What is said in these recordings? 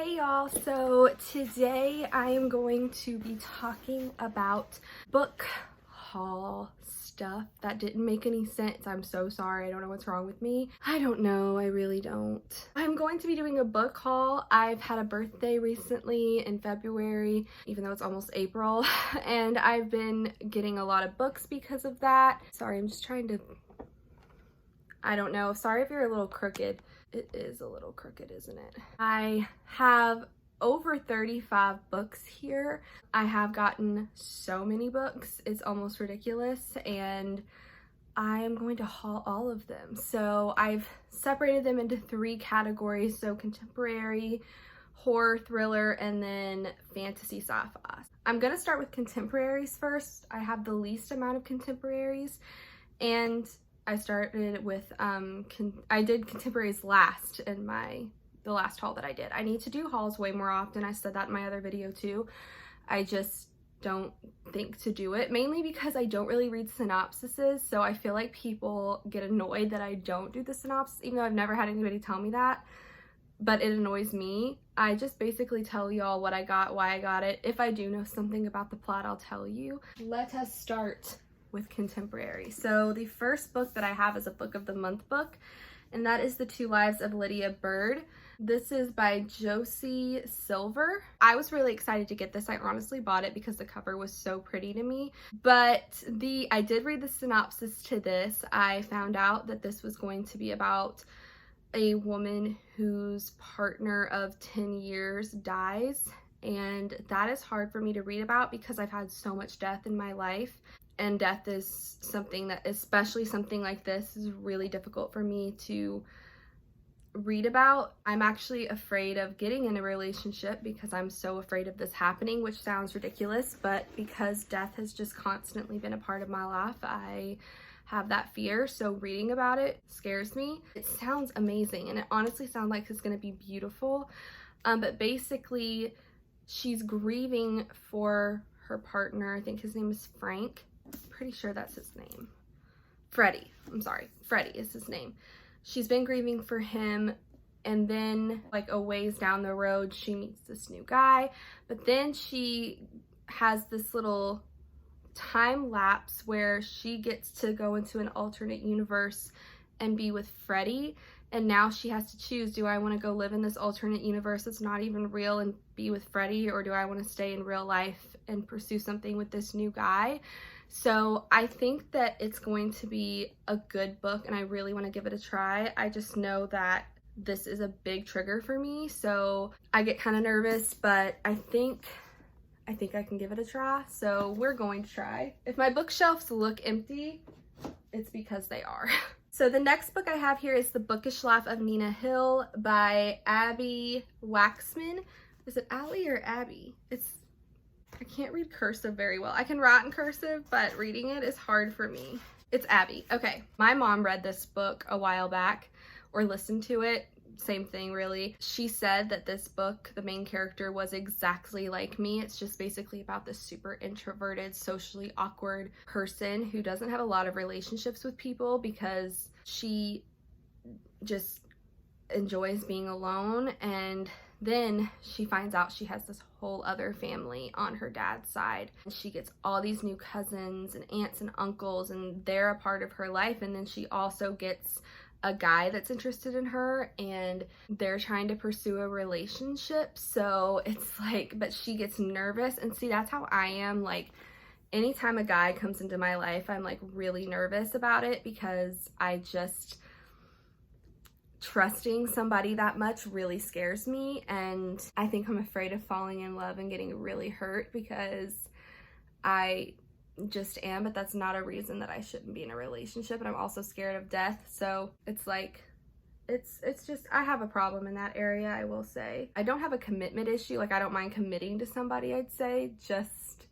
Hey y'all, so today I am going to be talking about book haul stuff that didn't make any sense. I'm so sorry, I don't know what's wrong with me. I don't know, I really don't. I'm going to be doing a book haul. I've had a birthday recently in February, even though it's almost April, and I've been getting a lot of books because of that. Sorry, I'm just trying to, I don't know, sorry if you're a little crooked. It is a little crooked, isn't it? I have over 35 books here. I have gotten so many books, it's almost ridiculous, and I am going to haul all of them. So I've separated them into 3 categories, so contemporary, horror, thriller, and then fantasy sci-fi. I'm gonna start with contemporaries first. I have the least amount of contemporaries, and I started with, I did contemporaries last in the last haul that I did. I need to do hauls way more often. I said that in my other video too. I just don't think to do it, mainly because I don't really read synopsises, so I feel like people get annoyed that I don't do the synopsis, even though I've never had anybody tell me that, but it annoys me. I just basically tell y'all what I got, why I got it. If I do know something about the plot, I'll tell you. Let us start with contemporary. So the first book that I have is a book of the month book, and that is The Two Lives of Lydia Bird. This is by Josie Silver. I was really excited to get this. I honestly bought it because the cover was so pretty to me, but I did read the synopsis to this. I found out that this was going to be about a woman whose partner of 10 years dies, and that is hard for me to read about because I've had so much death in my life. And death is something that, especially something like this, is really difficult for me to read about. I'm actually afraid of getting in a relationship because I'm so afraid of this happening, which sounds ridiculous, but because death has just constantly been a part of my life, I have that fear. So reading about it scares me. It sounds amazing, and it honestly sounds like it's going to be beautiful. But basically, she's grieving for her partner. I think his name is Frank. Pretty sure that's his name. Freddie. I'm sorry. Freddie is his name. She's been grieving for him, and then like a ways down the road she meets this new guy, but then she has this little time lapse where she gets to go into an alternate universe and be with Freddie, and now she has to choose, do I want to go live in this alternate universe that's not even real and be with Freddie, or do I want to stay in real life and pursue something with this new guy? So I think that it's going to be a good book, and I really want to give it a try. I just know that this is a big trigger for me, so I get kind of nervous, but I think I can give it a try, so we're going to try. If my bookshelves look empty, it's because they are. So the next book I have here is The Bookish Life of Nina Hill by Abby Waxman. Is it Allie or Abby? I can't read cursive very well. I can write in cursive, but reading it is hard for me. It's Abby. Okay. My mom read this book a while back, or listened to it. Same thing, really. She said that this book, the main character, was exactly like me. It's just basically about this super introverted, socially awkward person who doesn't have a lot of relationships with people because she just enjoys being alone, and then she finds out she has this whole other family on her dad's side. And she gets all these new cousins and aunts and uncles, and they're a part of her life. And then she also gets a guy that's interested in her, and they're trying to pursue a relationship. So it's like, but she gets nervous. And see, that's how I am. Like, anytime a guy comes into my life, I'm like really nervous about it because I just, trusting somebody that much really scares me, and I think I'm afraid of falling in love and getting really hurt because I just am, but that's not a reason that I shouldn't be in a relationship. And I'm also scared of death, so it's like, it's just, I have a problem in that area, I will say. I don't have a commitment issue, like I don't mind committing to somebody, I'd say, just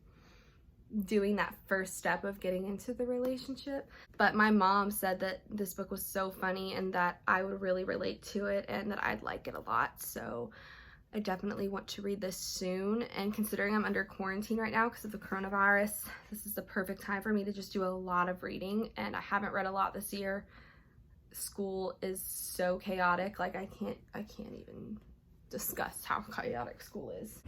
doing that first step of getting into the relationship. But my mom said that this book was so funny and that I would really relate to it and that I'd like it a lot, so I definitely want to read this soon. And considering I'm under quarantine right now because of the coronavirus, this is the perfect time for me to just do a lot of reading, and I haven't read a lot this year. School is so chaotic, like I can't even discuss how chaotic school is.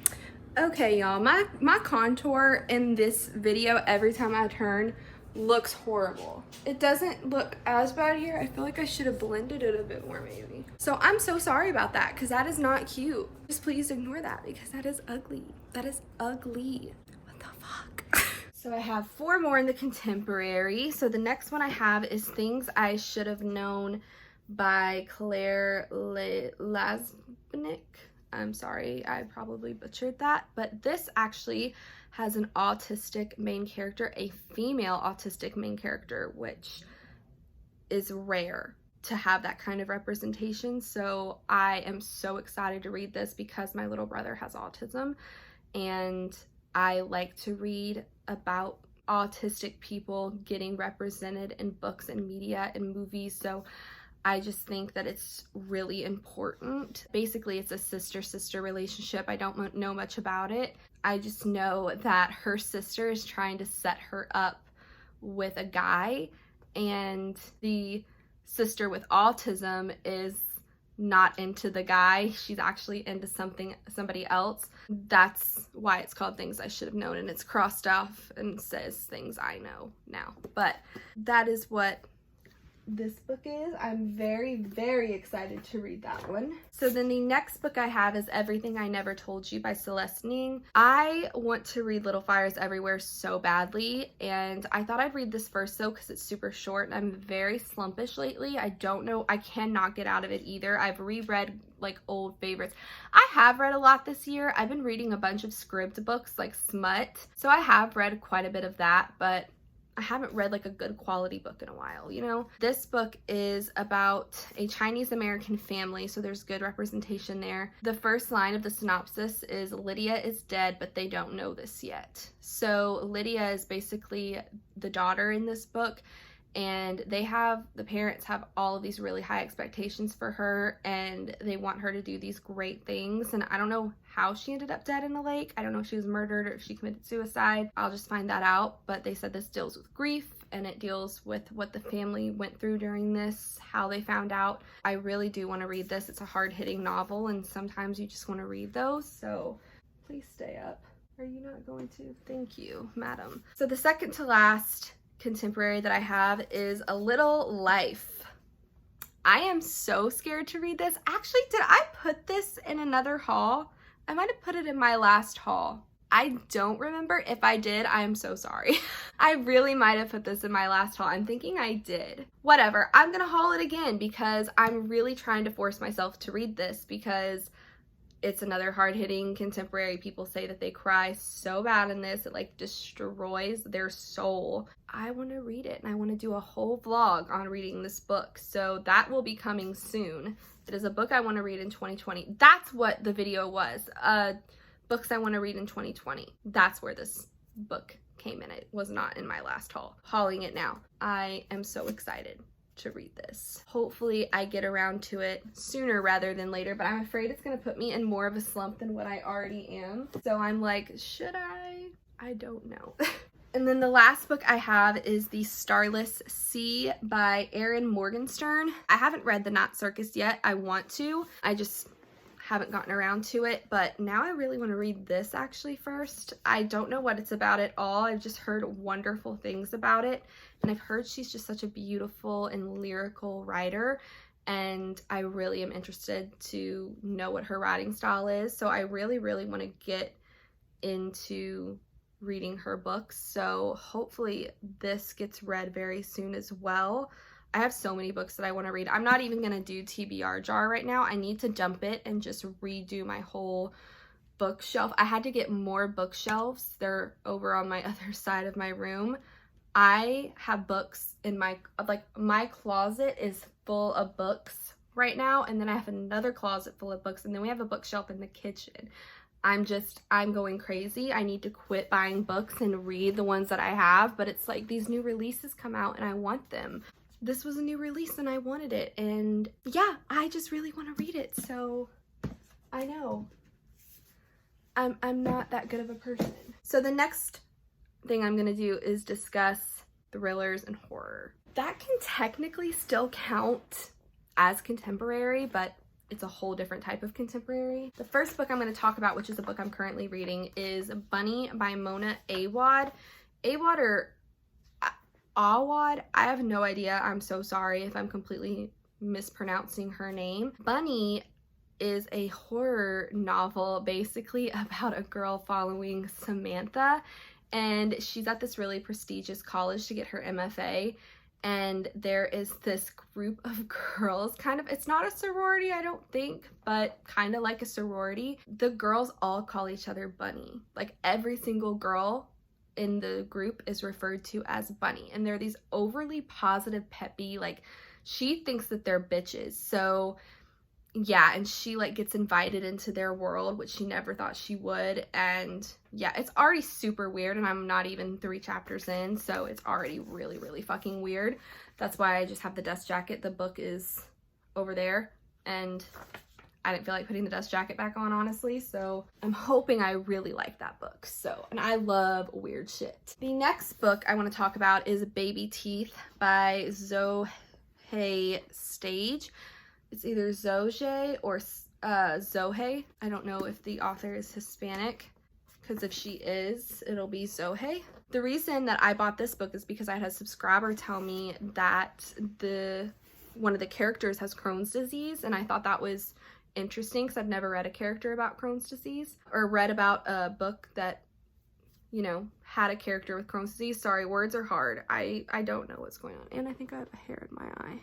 Okay, y'all, my contour in this video every time I turn looks horrible. It doesn't look as bad here. I feel like I should have blended it a bit more maybe. So I'm so sorry about that because that is not cute. Just please ignore that because that is ugly. That is ugly. What the fuck? So I have 4 more in the contemporary. So the next one I have is Things I Should Have Known by Claire Lasbnik. I'm sorry, I probably butchered that, but this actually has an autistic main character, a female autistic main character, which is rare to have that kind of representation. So I am so excited to read this because my little brother has autism and I like to read about autistic people getting represented in books and media and movies. So I just think that it's really important. Basically, it's a sister-sister relationship. I don't know much about it. I just know that her sister is trying to set her up with a guy, and the sister with autism is not into the guy. She's actually into somebody else. That's why it's called Things I Should Have Known, and it's crossed off and says Things I Know Now. But that is what this book is. I'm very, very excited to read that one. So then the next book I have is Everything I Never Told You by Celeste Ning. I want to read Little Fires Everywhere so badly, and I thought I'd read this first though because it's super short and I'm very slumpish lately. I don't know, I cannot get out of it either. I've reread like old favorites. I have read a lot this year. I've been reading a bunch of script books like smut, so I have read quite a bit of that, but I haven't read like a good quality book in a while, you know? This book is about a Chinese American family, so there's good representation there. The first line of the synopsis is Lydia is dead, but they don't know this yet. So Lydia is basically the daughter in this book, and the parents have all of these really high expectations for her, and they want her to do these great things. And I don't know how she ended up dead in the lake. I don't know if she was murdered or if she committed suicide. I'll just find that out. But they said this deals with grief, and it deals with what the family went through during this, how they found out. I really do want to read this. It's a hard-hitting novel, and sometimes you just want to read those. So please stay up. Are you not going to? Thank you, madam. So the second to last contemporary that I have is A Little Life. I am so scared to read this. Actually, did I put this in another haul? I might have put it in my last haul. I don't remember. If I did, I am so sorry. I really might have put this in my last haul. I'm thinking I did. Whatever. I'm gonna haul it again because I'm really trying to force myself to read this because it's another hard-hitting contemporary. People say that they cry so bad in this, it like destroys their soul. I want to read it, and I want to do a whole vlog on reading this book, so that will be coming soon. It is a book I want to read in 2020. That's what the video was. Books I want to read in 2020. That's where this book came in. It was not in my last haul. Hauling it now. I am so excited to read this. Hopefully I get around to it sooner rather than later, but I'm afraid it's gonna put me in more of a slump than what I already am. So I'm like, should I? I don't know. And then the last book I have is The Starless Sea by Erin Morgenstern. I haven't read The Knot Circus yet. I want to. I just haven't gotten around to it, but now I really want to read this actually first. I don't know what it's about at all. I've just heard wonderful things about it, and I've heard she's just such a beautiful and lyrical writer, and I really am interested to know what her writing style is. So I really want to get into reading her books, so hopefully this gets read very soon as well. I have so many books that I want to read. I'm not even going to do TBR jar right now. I need to dump it and just redo my whole bookshelf. I had to get more bookshelves. They're over on my other side of my room. I have books in my closet is full of books right now, and then I have another closet full of books, and then we have a bookshelf in the kitchen. I'm going crazy. I need to quit buying books and read the ones that I have, but it's like these new releases come out and I want them. This was a new release and I wanted it, and yeah, I just really want to read it. So I know I'm not that good of a person. So the next thing I'm gonna do is discuss thrillers and horror. That can technically still count as contemporary, but it's a whole different type of contemporary. The first book I'm going to talk about, which is a book I'm currently reading, is Bunny by Mona Awad. Awad or Awad? I have no idea. I'm so sorry if I'm completely mispronouncing her name. Bunny is a horror novel basically about a girl following Samantha, and she's at this really prestigious college to get her MFA, and there is this group of girls, kind of, it's not a sorority I don't think, but kind of like a sorority. The girls all call each other Bunny. Like every single girl in the group is referred to as Bunny, and they're these overly positive, peppy, like she thinks that they're bitches. So yeah, and she like gets invited into their world, which she never thought she would. And yeah, it's already super weird, and I'm not even 3 chapters in, so it's already really, really fucking weird. That's why I just have the dust jacket. The book is over there, and I didn't feel like putting the dust jacket back on, honestly, so I'm hoping I really like that book. So, and I love weird shit. The next book I want to talk about is Baby Teeth by Zoe Stage. It's either Zoje or Zohe. I don't know if the author is Hispanic, because if she is, it'll be Zohe. The reason that I bought this book is because I had a subscriber tell me that one of the characters has Crohn's disease, and I thought that was interesting because I've never read a character about Crohn's disease or read about a book that, you know, had a character with Crohn's disease. Sorry, words are hard. I don't know what's going on. And I think I have a hair in my eye.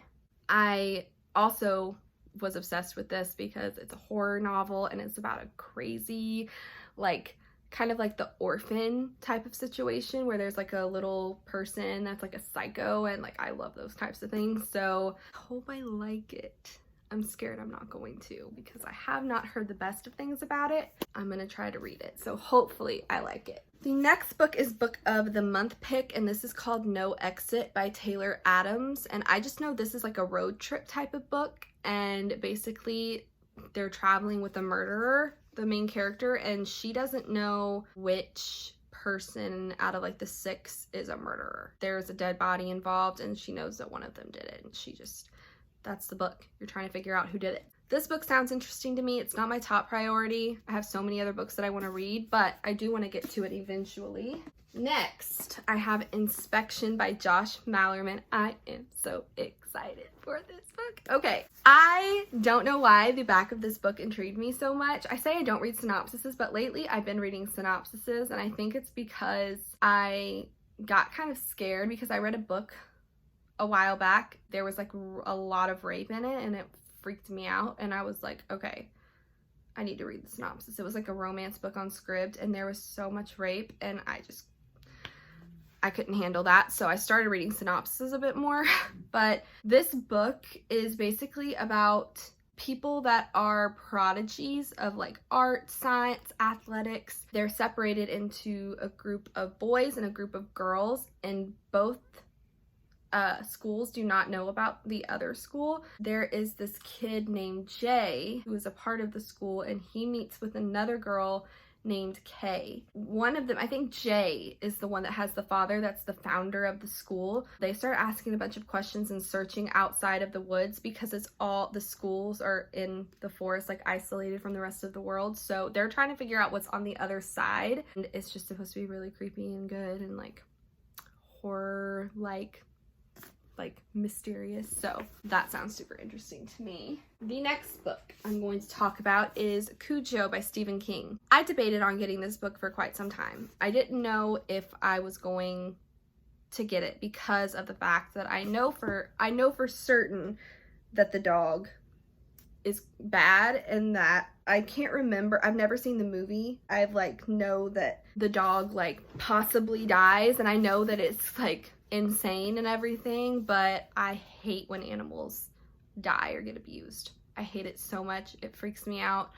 I also was obsessed with this because it's a horror novel, and it's about a crazy, like, kind of like the Orphan type of situation where there's like a little person that's like a psycho, and like I love those types of things. So I hope I like it. I'm scared I'm not going to, because I have not heard the best of things about it. I'm gonna try to read it, so hopefully I like it. The next book is Book of the Month pick, and this is called No Exit by Taylor Adams. And I just know this is like a road trip type of book, and basically they're traveling with a murderer, the main character, and she doesn't know which person out of like the 6 is a murderer. There's a dead body involved, and she knows that one of them did it, and she just, that's the book. You're trying to figure out who did it. This book sounds interesting to me. It's not my top priority. I have so many other books that I want to read, but I do want to get to it eventually. Next, I have Inspection by Josh Mallerman. I am so excited for this book. Okay, I don't know why the back of this book intrigued me so much. I say I don't read synopsises, but lately I've been reading synopsises, and I think it's because I got kind of scared because I read a book a while back. There was like a lot of rape in it, and it freaked me out, and I was like, okay, I need to read the synopsis. It was like a romance book on Scribd, and there was so much rape, and I couldn't handle that, so I started reading synopses a bit more. But this book is basically about people that are prodigies of like art, science, athletics. They're separated into a group of boys and a group of girls, and both schools do not know about the other school. There is this kid named Jay who is a part of the school, and he meets with another girl named Kay. One of them, I think Jay is the one that has the father that's the founder of the school. They start asking a bunch of questions and searching outside of the woods because it's all, the schools are in the forest, like isolated from the rest of the world. So they're trying to figure out what's on the other side, and it's just supposed to be really creepy and good and like horror, like mysterious. So that sounds super interesting to me. The next book I'm going to talk about is Cujo by Stephen King. I debated on getting this book for quite some time. I didn't know if I was going to get it because of the fact that I know for certain that the dog is bad, and that I can't remember, I've never seen the movie. I've like know that the dog like possibly dies, and I know that it's like insane and everything, but I hate when animals die or get abused. I hate it so much. It freaks me out.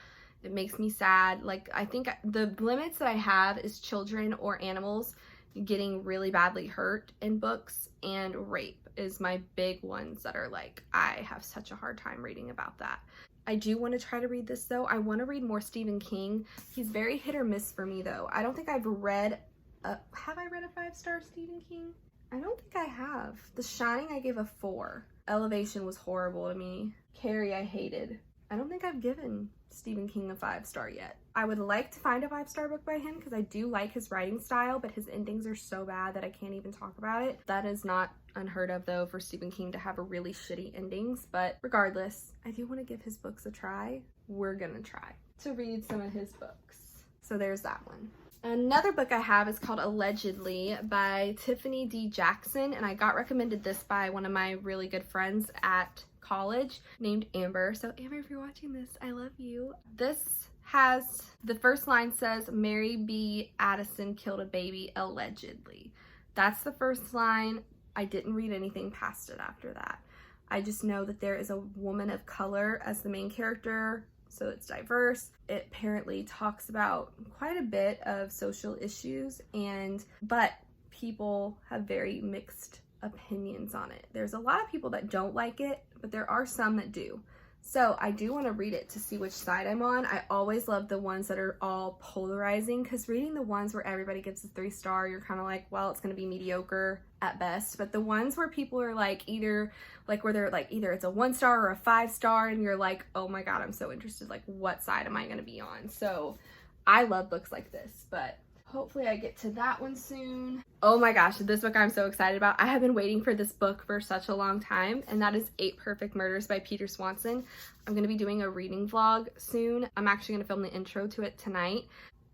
It makes me sad. Like, I think the limits that I have is children or animals getting really badly hurt in books, and rape is my big ones that are like, I have such a hard time reading about that. I do want to try to read this though. I want to read more Stephen King. He's very hit or miss for me though. I don't think I've read have I read a 5-star Stephen King? I don't think I have. The Shining I gave a 4. Elevation was horrible to me. Carrie I hated. I don't think I've given Stephen King a 5-star yet. I would like to find a 5-star book by him because I do like his writing style, but his endings are so bad that I can't even talk about it. That is not unheard of though for Stephen King to have a really shitty endings, but regardless, I do want to give his books a try. We're gonna try to read some of his books. So there's that one. Another book I have is called Allegedly by Tiffany D. Jackson, and I got recommended this by one of my really good friends at college named Amber. So Amber, if you're watching this, I love you. This has, the first line says, Mary B. Addison killed a baby allegedly. That's the first line. I didn't read anything past it after that. I just know that there is a woman of color as the main character, so it's diverse. It apparently talks about quite a bit of social issues, but people have very mixed opinions on it. There's a lot of people that don't like it, but there are some that do. So I do want to read it to see which side I'm on. I always love the ones that are all polarizing, because reading the ones where everybody gives a 3-star, you're kind of like, well, it's going to be mediocre at best. But the ones where people are like, either it's a 1-star or a 5-star, and you're like, oh my god, I'm so interested, like what side am I going to be on? So I love books like this, but hopefully I get to that one soon. Oh my gosh, this book I'm so excited about. I have been waiting for this book for such a long time, and that is 8 Perfect Murders by Peter Swanson. I'm going to be doing a reading vlog soon. I'm actually going to film the intro to it tonight.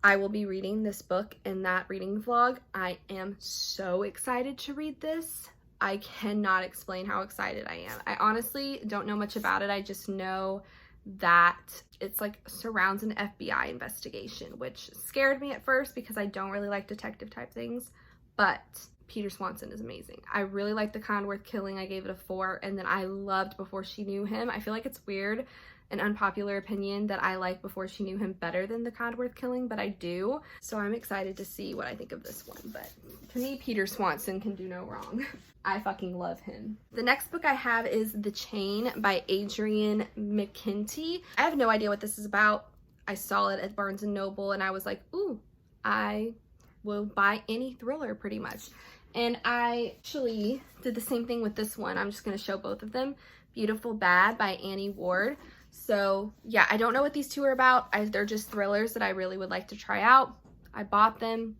I will be reading this book in that reading vlog. I am so excited to read this. I cannot explain how excited I am. I honestly don't know much about it. I just know that it's like surrounds an FBI investigation, which scared me at first because I don't really like detective type things, but Peter Swanson is amazing. I really like The Kind Worth Killing. I gave it a 4, and then I loved Before She Knew Him. I feel like it's weird, an unpopular opinion, that I like Before She Knew Him better than The Kind Worth Killing, but I do. So I'm excited to see what I think of this one, but to me, Peter Swanson can do no wrong. I fucking love him. The next book I have is The Chain by Adrienne McKenty. I have no idea what this is about. I saw it at Barnes & Noble and I was like, ooh, I will buy any thriller pretty much. And I actually did the same thing with this one. I'm just going to show both of them. Beautiful Bad by Annie Ward. So yeah, I don't know what these two are about. They're just thrillers that I really would like to try out. I bought them.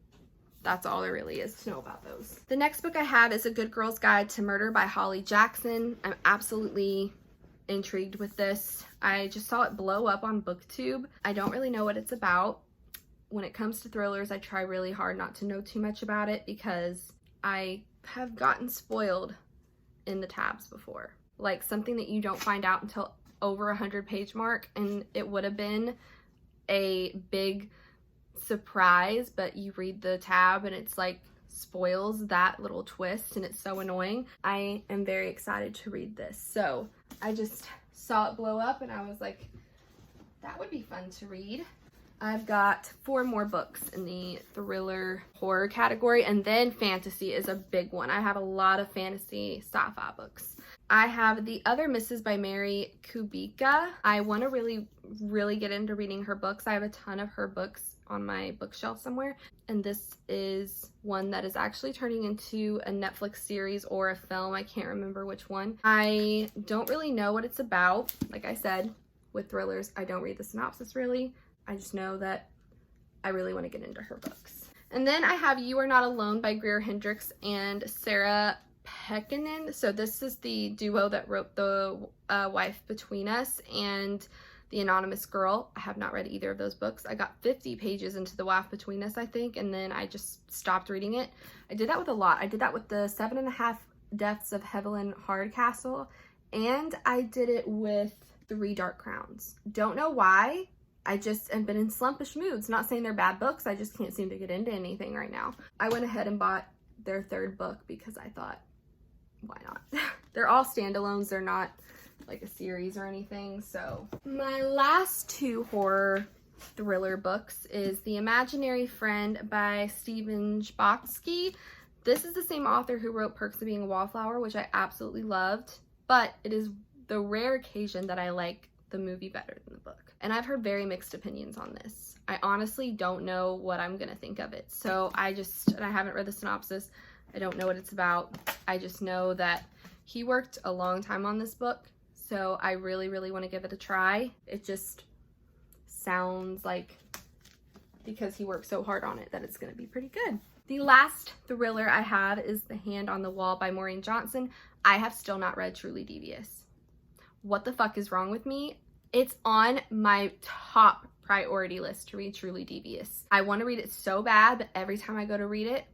That's all there really is to know about those. The next book I have is A Good Girl's Guide to Murder by Holly Jackson. I'm absolutely intrigued with this. I just saw it blow up on BookTube. I don't really know what it's about. When it comes to thrillers, I try really hard not to know too much about it because I have gotten spoiled in the tabs before. Like something that you don't find out until over 100-page mark, and it would have been a big surprise, but you read the tab and it's like spoils that little twist, and it's so annoying. I am very excited to read this. So I just saw it blow up and I was like, that would be fun to read. I've got 4 more books in the thriller horror category, and then fantasy is a big one. I have a lot of fantasy sci-fi books. I have The Other Misses by Mary Kubica. I want to really get into reading her books. I have a ton of her books on my bookshelf somewhere, and this is one that is actually turning into a Netflix series or a film. I can't remember which one. I don't really know what it's about. Like I said, with thrillers, I don't read the synopsis really. I just know that I really want to get into her books. And then I have You Are Not Alone by Greer Hendricks and Sarah Pekkanen. So this is the duo that wrote The Wife Between Us and The Anonymous Girl. I have not read either of those books. I got 50 pages into The Wife Between Us, I think, and then I just stopped reading it. I did that with a lot. I did that with the 7.5 Deaths of Evelyn Hardcastle, and I did it with 3 Dark Crowns. Don't know why. I just have been in slumpish moods. Not saying they're bad books, I just can't seem to get into anything right now. I went ahead and bought their 3rd book because I thought, why not? They're all standalones, they're not like a series or anything. So my last 2 horror thriller books is The Imaginary Friend by Stephen Chbosky. This is the same author who wrote Perks of Being a Wallflower, which I absolutely loved, but it is the rare occasion that I like the movie better than the book. And I've heard very mixed opinions on this. I honestly don't know what I'm gonna think of it. So I haven't read the synopsis. I don't know what it's about. I just know that he worked a long time on this book. So I really, really want to give it a try. It just sounds like, because he worked so hard on it, that it's going to be pretty good. The last thriller I have is The Hand on the Wall by Maureen Johnson. I have still not read Truly Devious. What the fuck is wrong with me? It's on my top priority list to read Truly Devious. I want to read it so bad, but every time I go to read it,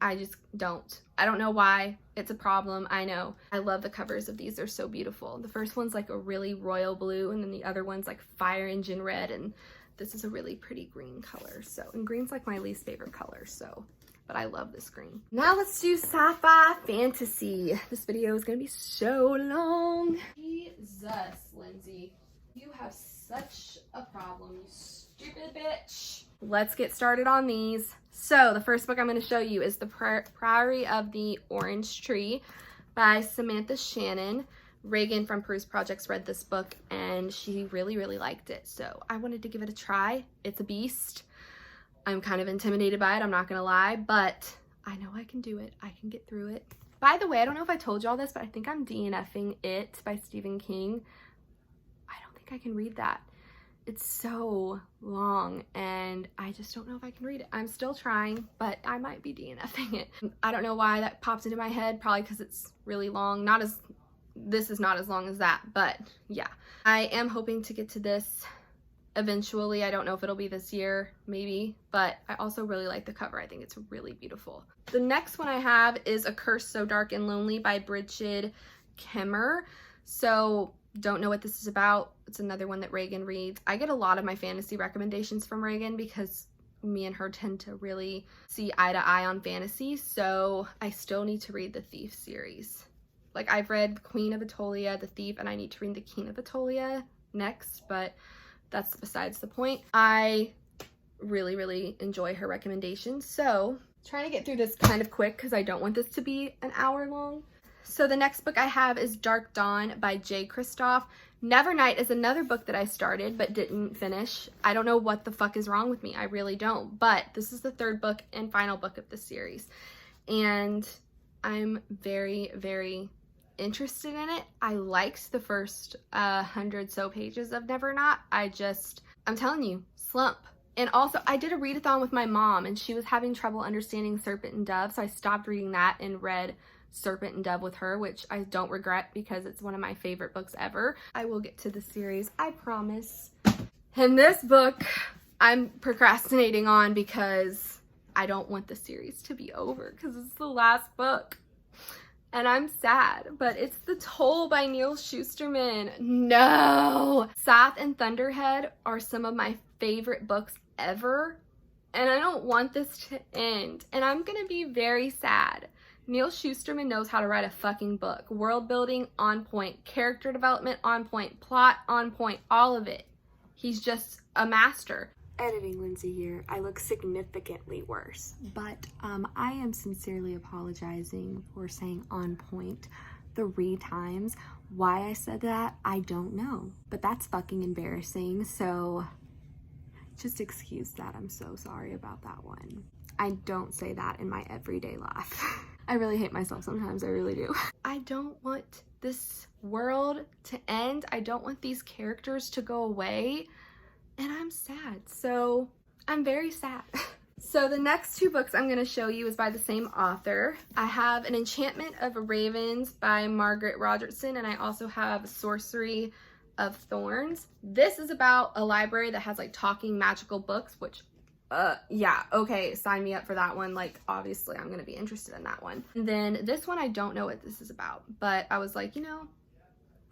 I just don't. I don't know why. It's a problem, I know. I love the covers of these. They're so beautiful. The first one's like a really royal blue, and then the other one's like fire engine red, and this is a really pretty green color. So, and green's like my least favorite color, so, but I love this green. Now let's do sci-fi fantasy. This video is gonna be so long. Jesus, Lindsay, you have such a problem, you stupid bitch. Let's get started on these. So the first book I'm going to show you is The Priory of the Orange Tree by Samantha Shannon. Reagan from Peruse Projects read this book and she really, really liked it. So I wanted to give it a try. It's a beast. I'm kind of intimidated by it, I'm not going to lie, but I know I can do it. I can get through it. By the way, I don't know if I told y'all this, but I think I'm DNFing It by Stephen King. I don't think I can read that. It's so long and I just don't know if I can read it. I'm still trying, but I might be DNFing it. I don't know why that pops into my head, probably because it's really long. This is not as long as that, but yeah. I am hoping to get to this eventually. I don't know if it'll be this year, maybe, but I also really like the cover. I think it's really beautiful. The next one I have is A Curse So Dark and Lonely by Bridget Kemmer. So don't know what this is about. It's another one that Reagan reads. I get a lot of my fantasy recommendations from Reagan because me and her tend to really see eye to eye on fantasy. So I still need to read the Thief series. Like, I've read Queen of Atolia, The Thief, and I need to read the King of Atolia next, but that's besides the point. I really, really enjoy her recommendations. So trying to get through this kind of quick because I don't want this to be an hour long. So the next book I have is Dark Dawn by J. Kristoff. Nevernight is another book that I started but didn't finish. I don't know what the fuck is wrong with me. I really don't. But this is the third book and final book of the series. And I'm very, very interested in it. I liked the first 100 so pages of Nevernight. I'm telling you, slump. And also, I did a readathon with my mom and she was having trouble understanding Serpent and Dove. So I stopped reading that and read Serpent and Dove with her, which I don't regret because it's one of my favorite books ever. I will get to the series, I promise. And this book I'm procrastinating on because I don't want the series to be over because it's the last book. And I'm sad, but it's The Toll by Neil Shusterman. No! Scythe and Thunderhead are some of my favorite books ever, and I don't want this to end. And I'm gonna be very sad. Neil Shusterman knows how to write a fucking book. World building on point, character development on point, plot on point, all of it. He's just a master. Editing Lindsay here. I look significantly worse, but I am sincerely apologizing for saying on point 3 times. Why I said that, I don't know, but that's fucking embarrassing, so just excuse that. I'm so sorry about that one. I don't say that in my everyday life. I really hate myself sometimes, I really do. I don't want this world to end. I don't want these characters to go away. And I'm sad, so I'm very sad. So the next 2 books I'm gonna show you is by the same author. I have an Enchantment of Ravens by Margaret Rogerson, and I also have Sorcery of Thorns. This is about a library that has like talking magical books, which yeah, okay, sign me up for that one. Like, obviously I'm gonna be interested in that one. And then this one, I don't know what this is about, but I was like, you know,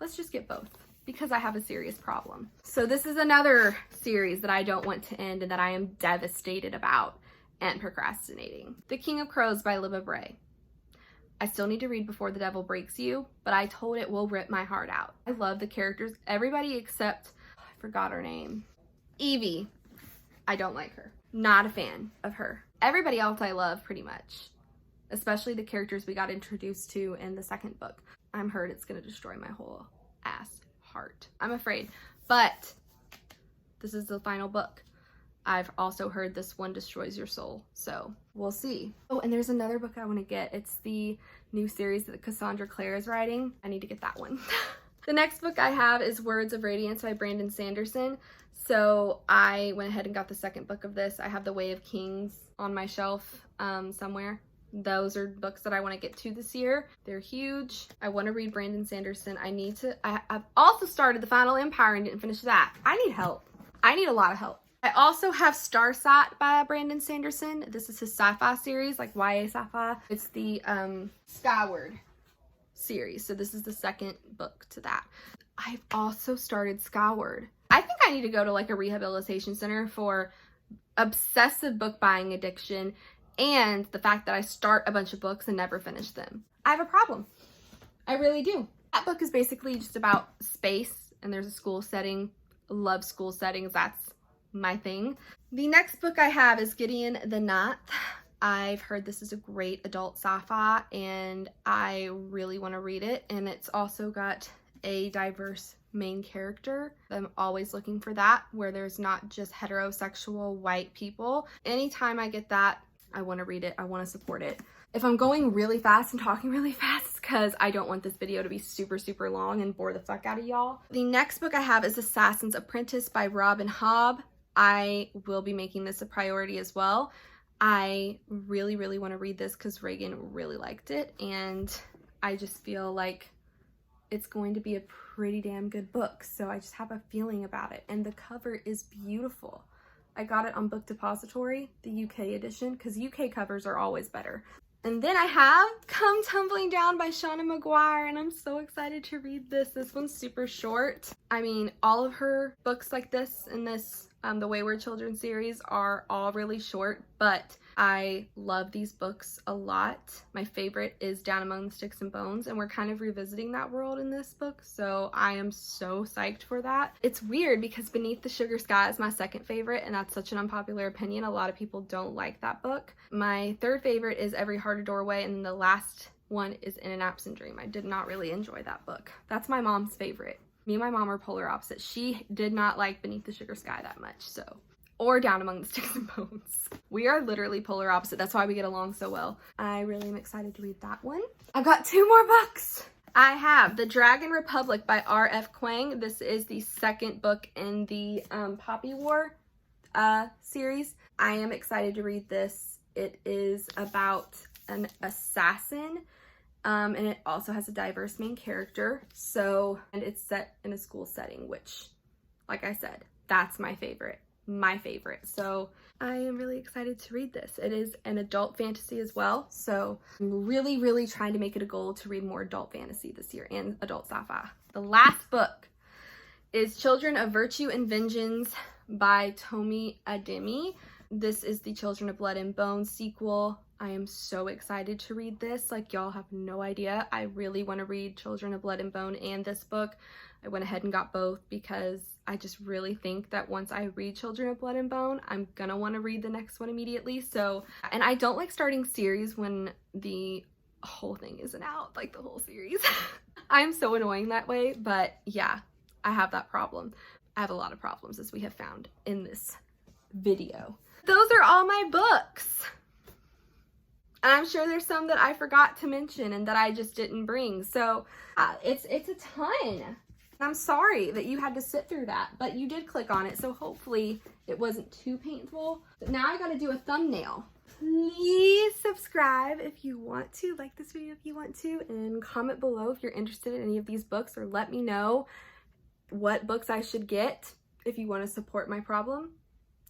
let's just get both because I have a serious problem. So this is another series that I don't want to end and that I am devastated about and procrastinating. The King of Crows by Libba Bray. I still need to read Before the Devil Breaks You, but I told it will rip my heart out. I love the characters. Everybody except, I forgot her name, Evie. I don't like her. Not a fan of her. Everybody else I love pretty much, especially the characters we got introduced to in the second book. I'm heard it's gonna destroy my whole ass heart. I'm afraid, but this is the final book. I've also heard this one destroys your soul, so we'll see. Oh, and there's another book I want to get. It's the new series that Cassandra Clare is writing. I need to get that one. The next book I have is Words of Radiance by Brandon Sanderson. So I went ahead and got the second book of this. I have The Way of Kings on my shelf somewhere. Those are books that I want to get to this year. They're huge. I want to read Brandon Sanderson. I've also started The Final Empire and didn't finish that. I need help. I need a lot of help. I also have Starshot by Brandon Sanderson. This is his sci-fi series, like YA sci-fi. It's the Skyward series. So this is the second book to that. I've also started Skyward. I think I need to go to like a rehabilitation center for obsessive book buying addiction and the fact that I start a bunch of books and never finish them. I have a problem. I really do. That book is basically just about space and there's a school setting. Love school settings. That's my thing. The next book I have is Gideon the Ninth. I've heard this is a great adult sci-fi and I really want to read it, and it's also got a diverse main character. I'm always looking for that, where there's not just heterosexual white people. Anytime I get that, I want to read it. I want to support it. If I'm going really fast and talking really fast, it's because I don't want this video to be super, super long and bore the fuck out of y'all. The next book I have is Assassin's Apprentice by Robin Hobb. I will be making this a priority as well. I really, really want to read this because Reagan really liked it, and I just feel like it's going to be a pretty damn good book, so I just have a feeling about it. And the cover is beautiful. I got it on Book Depository, the UK edition, because UK covers are always better. And then I have Come Tumbling Down by Shauna Maguire, and I'm so excited to read this. This one's super short. I mean, all of her books like this in this the Wayward Children series are all really short, but I love these books a lot. My favorite is Down Among the Sticks and Bones, and we're kind of revisiting that world in this book, so I am so psyched for that. It's weird because Beneath the Sugar Sky is my second favorite, and that's such an unpopular opinion. A lot of people don't like that book. My third favorite is Every Heart a Doorway, and then the last one is In an Absent Dream. I did not really enjoy that book. That's my mom's favorite. Me and my mom are polar opposites. She did not like Beneath the Sugar Sky that much, so. Or Down Among the Sticks and Bones. We are literally polar opposite. That's why we get along so well. I really am excited to read that one. I've got 2 more books. I have The Dragon Republic by R.F. Kuang. This is the second book in the Poppy War series. I am excited to read this. It is about an assassin. And it also has a diverse main character, and it's set in a school setting, which, like I said, that's my favorite. So I am really excited to read this. It is an adult fantasy as well, so I'm really, really trying to make it a goal to read more adult fantasy this year and adult sci-fi. The last book is Children of Virtue and Vengeance by Tomi Ademi. This is the Children of Blood and Bone sequel. I am so excited to read this. Like, y'all have no idea. I really want to read Children of Blood and Bone and this book. I went ahead and got both because I just really think that once I read Children of Blood and Bone, I'm gonna want to read the next one immediately. So, and I don't like starting series when the whole thing isn't out, like the whole series. I'm so annoying that way, but yeah, I have that problem. I have a lot of problems, as we have found in this video. Those are all my books. And I'm sure there's some that I forgot to mention and that I just didn't bring. So it's a ton. I'm sorry that you had to sit through that, but you did click on it. So hopefully it wasn't too painful. But now I got to do a thumbnail. Please subscribe if you want to, like this video if you want to, and comment below if you're interested in any of these books, or let me know what books I should get if you want to support my problem.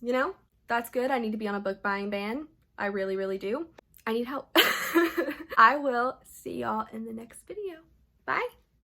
You know, that's good. I need to be on a book buying ban. I really, really do. I need help. I will see y'all in the next video. Bye.